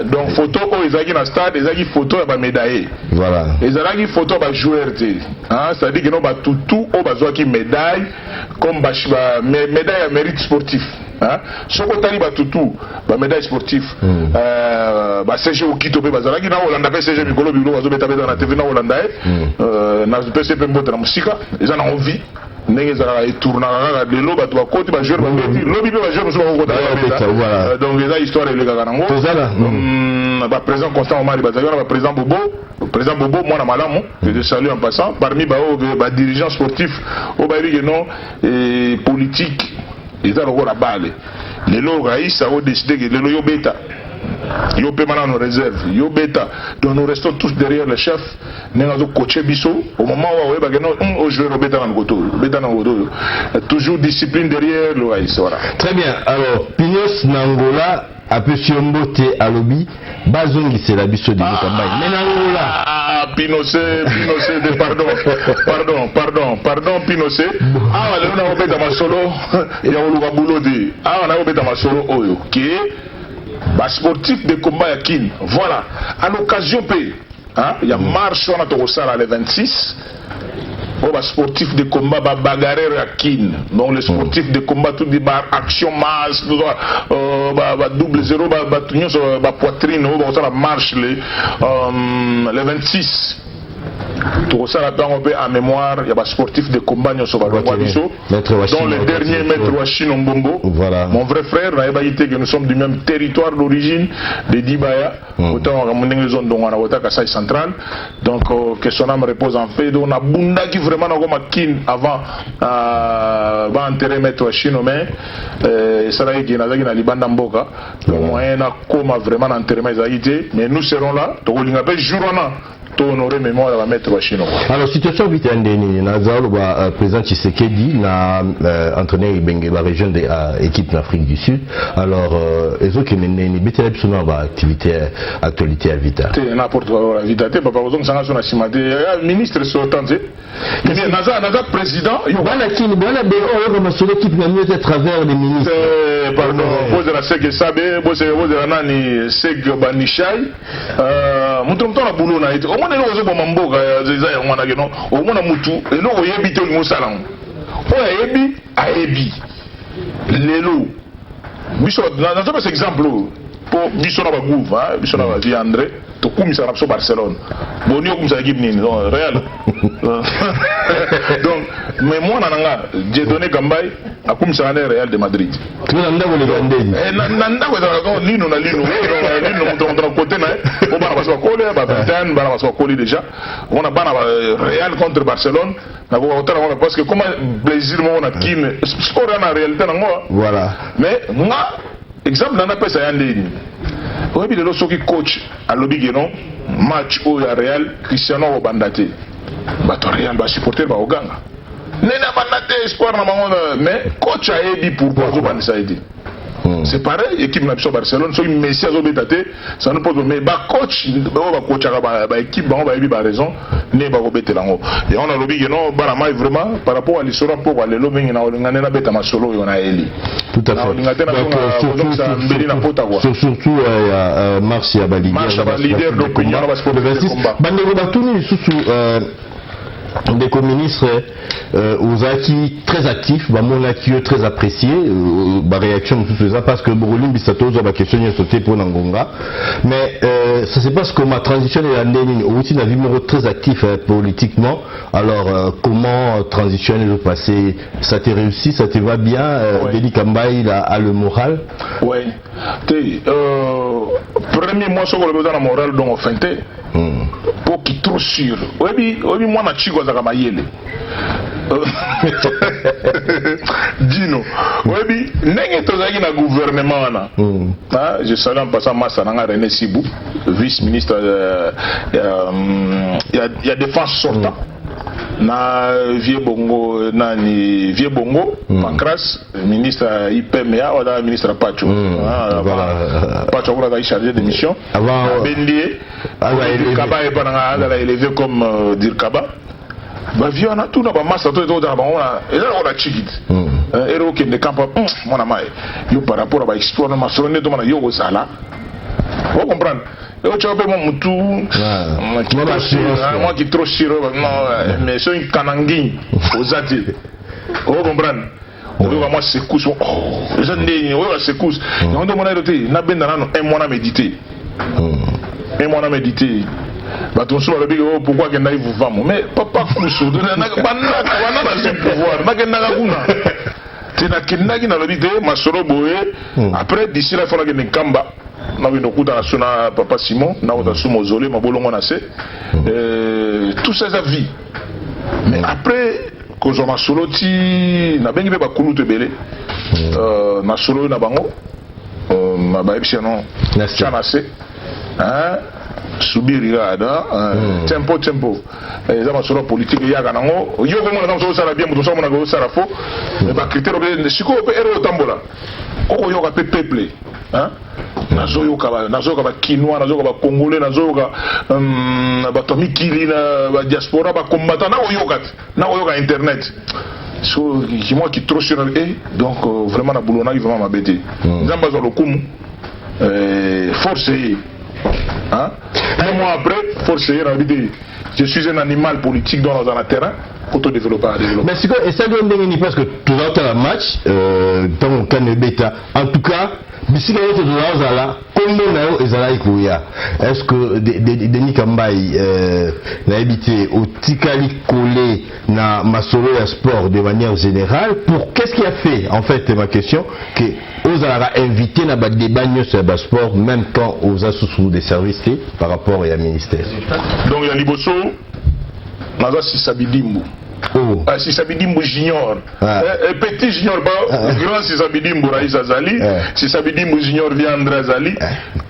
Donc photo au Izaki na stade, Izaki photo à médaille. Voilà. Izaki photo à joueur c'est-à-dire que non ba tout au bazwa qui médaille comme médaille à mérite sportif. Ce qu'on t'a dit tout ba médaille sportif. Ba CG au Kito ba zalaki na Hollanda pe CG Mikolo Bilo bazo beta beta na TV na Hollanda na PCP mbote na musika, ils en ont envie. Ndenge zala tourna de l'eau bato côté ba joueur ba lobby ba joueur so ko ta donc les histoire les gars nango ba président Constant Omar ba président Bobo moi na malamu je salue en passant parmi ba dirigeants sportifs au ba non et politique ils ont la balle. Les lots Raïs ont décidé que les lots yo bêta. Yo paie maintenant nos réserves, yo bêta. Donc nous restons tous derrière le chef. Nous avons coaché Bisso. Au moment où on joue au bêta dans le goto. Toujours discipline derrière le Raïs. Voilà. Très bien. Alors, Pinos Nangola. Après Siombote Alobi, Bazongi c'est la biso de Mukamba. Mais Nangola. Ah, Pinochet, pardon, Pinochet. Ah, on a ouvert dans ma solo, il y a un boulot de. Ah, on a ouvert dans ma solo, oyo, qui est sportif de combat à Kin. Voilà, à l'occasion, il y a marche, on a Torosala le 26. Sportif de combat bagarre à Kin. Donc les sportifs de combat tout dit action masse, double zéro, poitrine, la marche le 26. Tout ça là en mémoire, il y a des sportifs de combat dont le dernier maître Wachino Mbombo, voilà. Mon vrai frère, que nous sommes du même territoire d'origine de Dibaya, autant on a zone dont on a voté Kassai central, donc que son âme repose en paix. Donc on a Bunda qui vraiment a kin avant va enterrer maître Wachino, mais ça là qui na libanda mboka, le moyen a comme vraiment enterrer mais nous serons là, donc on a jour honorer mémoire à mettre Wachino. Alors situation vite indéni Nazaro président Tshisekedi na entraîneur Ibenge la région de équipe d'Afrique du Sud. Alors ezo que neni betela bisona ba actualité à vita. N'importe quoi la vita te papa ozong sanga sona simate ministre sortant mais naza président bana kini bana be o ma sur l'équipe na mieux à travers les ministres. Pardon pose la sege sabe pose la nani seg banishai mutomto na boulot na ite on est là au Mamboka, on a gagné. Au moins, Moutou, et nous, on y habite au Moussalam. On a ébi, à ébi. Lélo. Bisso, dans ce exemple, pour Bisso n'a pas gouv, Bisso n'a pas dit André, tout comme ça, à Barcelone. Bon, nous, comme ça, l'équipe n'est réel. Donc, mais moi, j'ai donné Gambay à comme ça, Real de Madrid. Tu n'as pas le Gandé. Nanda, Lino, côté, on va se coller, on va se coller déjà. On a Real contre Barcelone. Parce que comment plaisir, on a qui sport en réalité, voilà. Mais moi, exemple, on a pas ça, on a vu le coach à l'Obiguenon, match au Real, Cristiano Bandate. Bato Real va supporter au Ganga. Nena Bandate, espoir, mais coach a aidé pour ça aider. C'est pareil, équipe de Barcelone, soit une Messi à Zobetate, ça nous pose, mais coach, coach à équipe, on va avoir raison, ne va pas là. Et on a lobby que non, vraiment, par rapport à l'histoire, pour aller lobby, on a bête à ma solo, on a éli. Tout à fait. Surtout, Marche à leader d'opinion, on va se des communistes Ouzaki très actifs, Monaki très apprécié, réaction tout ça parce que Bourgolim Bissato a question sauté pour Nangonga, mais ça se passe comme ma transition est l'année aussi la vie très actif politiquement. Alors comment transitionner le passé, ça t'est réussi, ça te va bien, Deli Kambaï a le moral. Oui. Premier mois sur le besoin moral dont on feintait. Pour qui trop sûr. Oui, moi na chigo za kamayele. Dino. Oui, nenge tozaki na gouvernement na. Je salue en passant Massa Nanga René Sibou, vice-ministre il y a défense sortant. Na Vieux Bongo nani Vieux Bongo Pancras ministre IPMA ou la ministre Pacho Pacho on a chargé de mission avant Bendié Kaba et pas on a élevé comme Dirkaba ba vieux on a tout na ba massa tout dans ba on a et là on a chikit héros qui ne camp mon amai yo par rapport à ba histoire na masone to mana yo sala vous comprenez. Moi qui trop sirop, mais c'est une cananguine aux athées. Vous comprenez? Moi secousse, les gens disent secousse. On demande à l'autre, n'a bien un mois à méditer. Un mois à méditer. Bah ton soir le pourquoi que n'aille vous femme mais papa Koussou, n'a pas de pouvoir, n'a pas de na kinaki na lobby de masoro boye après d'ici là il faut que ne kamba na bino kuta sona papa Simon na ota su mausolée mabolongo na se tout ça vie mais après ko zo masolo ti na bengi be ba kulu te belé na solo na bango na ba epsiano chanase subir tempo eza masolo politique yaka nango yo ko mona na so sala bien muto so mona ko sala fo mais ba critère be siko pe ero tambola ko yo ka pe peuple nazoyoka ba kinois nazoyoka ba congolais nazoyoka ba tomikili na ba diaspora ba combattant na oyoka internet so qui moi qui trop sur donc vraiment na boulona vraiment ma bête nzamba zo lokumu forcé un mois après forcé je suis un animal politique dans un terrain pour te développer. Mais c'est quoi, et ça doit me parce que tout à l'heure match dans mon cas de bêta en tout cas bisika yote tozala kombo na yo ezala ikoya est-ce que Denis Kambai na habité au tikali collé na masolo ya sport de manière générale pour qu'est-ce qui a fait en fait ma question que ozala invité na ba débat sur le sport même quand aux associations des services par rapport au ministère donc ya liboso naza Sisabidimbu Sisabidimbu junior petit junior grand Sisabidimbu Raïsa Zali Sisabidimbu junior viendra Zali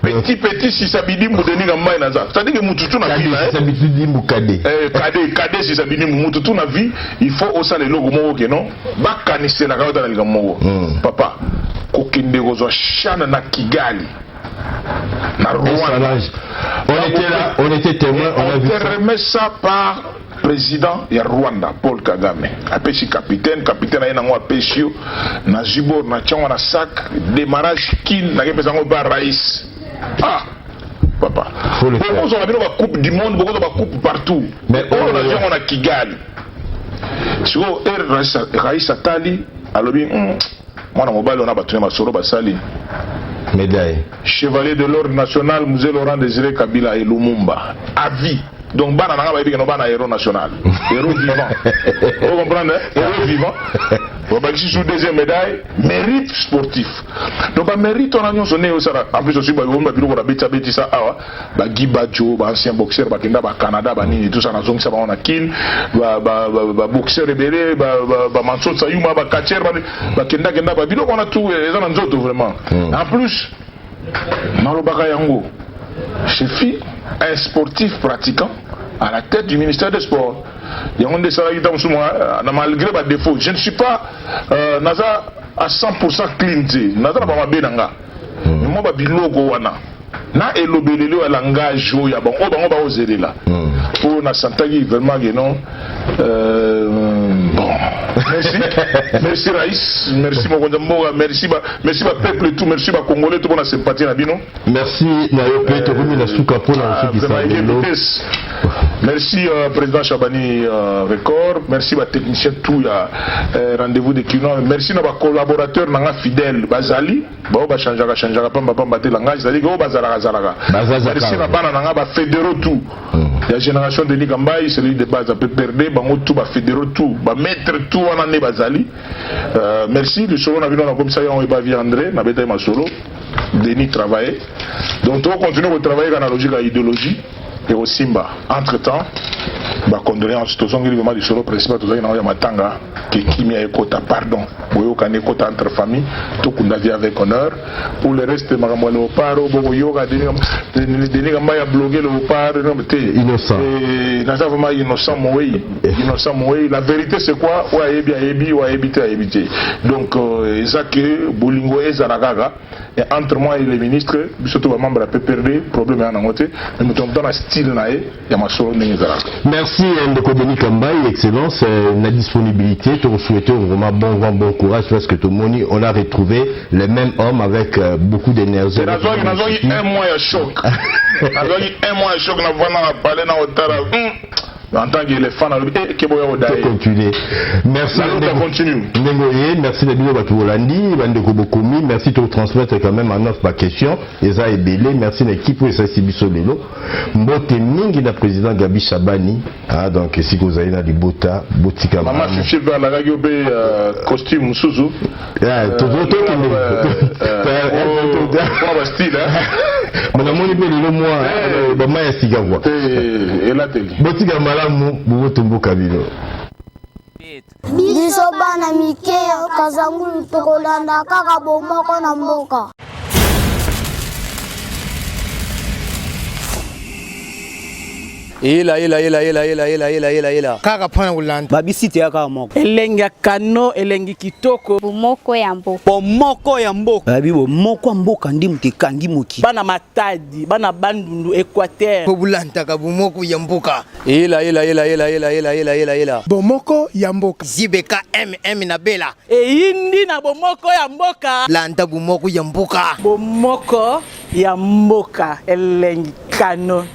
petit Sisabidimbu Denis Kambai naza c'est-à-dire que mututu na vie Sisabidimbu cadet Sisabidimbu mututu na vie il faut osa le logo moko ke non ba kanise na kawata na likamoko papa kokende kozwa chana na Kigali na Rwanda on était témoin on te remet ça par président ya Rwanda Paul Kagame apeshi capitaine aye nango apeshi na jibor na tchangwa na sac démarrage kin na kepesa ngo ba rais papa beaucoup sont venus ba coupe du monde beaucoup ba coupe partout mais on a Kigali siko rais atali alobi mwana mobile on a battu masoro basali médaille chevalier de l'ordre national Musée Laurent Désiré Kabila et Lumumba à vie. Donc bana nanga bayebi que bana héros national héros vivant vous comprenez héros vivant on va ici sur deuxième médaille mérite sportif donc ba mérite on a nyon sonné au sara en plus aussi ba ngomba biloko na beta ça awa ba Gibajo ba ancien boxeur ba kenda ba Canada ba nini tout ça na zong ça ba on a kin ba boxeur rebelle ba Mansour Sayuma ba Kacher ba kenda ba biloko on a tout les en nzoto vraiment en plus malobaka yango Chefi, un sportif pratiquant à la tête du ministère des Sports. Malgré ma défaut, je ne suis pas naza à 100% clean. Naza na ba benanga. Mais moi ba biloko wana. Na elobelelo ya langage ya bon bango ba ozelela. Pour na santaki vraiment que non bon. Merci Raïs, merci Mokonzamboga, merci ba peuple tout, merci ba Congolais tout pour la sympathie na bino. Merci na yo pe to komi na suka pona ceux qui sont merci président Chabani Record, merci ba technicien tout ya rendez-vous de Kino, merci na ba collaborateur nanga fidèle bazali, ba changera pamba te langage, c'est-à-dire que bazalaka. Merci na bana nanga ba fédéraux tout. La génération de Denis Kambai, celui de base a peu perdu, bango tout ba fédéraux tout, ba mettre tout en année bazali. Merci le solo na vino na commissariat on va via André, na beta ma solo. Denis travailler. Donc on continue à travailler dans la logique à idéologie et au Simba. Entre-temps, ba condoléances to zongi vraiment du solo principal to zongi na ya matanga que kimia ekota pardon. Boyo kané kota entre famille, to kunda vie avec honneur. Pour le reste makambo le paro bobo yoga Denis Kambai a bloqué le paro innocent. Et na vraiment innocent moi. La vérité c'est quoi? Ouais ebi habité. Donc Isaac Bolingo et Zanagaga et entre moi et les ministres, surtout les membres de la PPRD, problème est en angoté, mais nous sommes dans le style naé, il y a ma solo n'engezara. Merci Ndeko Denis Kambai, excellence, la disponibilité, te souhaitons vraiment bon courage parce que tout le monde, on a retrouvé les mêmes hommes avec beaucoup d'énergie. C'est un mois de choc. Un mois de choc, on a parlé dans le Tara. En tant qu'éléphant, continuer. Merci. Merci de nous Batouolandi, Bandeko Bokomi, merci de transmettre quand même en offre ma question. Eza Ebele, merci l'équipe pour essa Sibiso Lelo. Mbote mingi na président Gabi Chabani, donc si vous avez na libota, botika. Maman Fifi va la ragiobe costume Suzu. Style mon amour il peut le moi ba maya siga voix. Et là télé. Botika malamu bubotumbuka bino. biso bana mike ya kazangulu tokolanda kaka bomoko na mboka. Ila. Kaka pana kulanda. Babisite ya kaka moko. Elengi ya kano, elengi kitoko. Bomoko ya mboka. Bomoko ya mboka. Babi bomoko ya mboka ndi mtekangi moki. Bana matadi, bana bandundu Equateur. Pobulanta ka bomoko ya mboka. Ila. Bomoko ya mboka. Zibeka na Bela. Eyindi na bomoko ya mboka. Lanta bomoko ya mboka. Bomoko ya mboka elengi kano.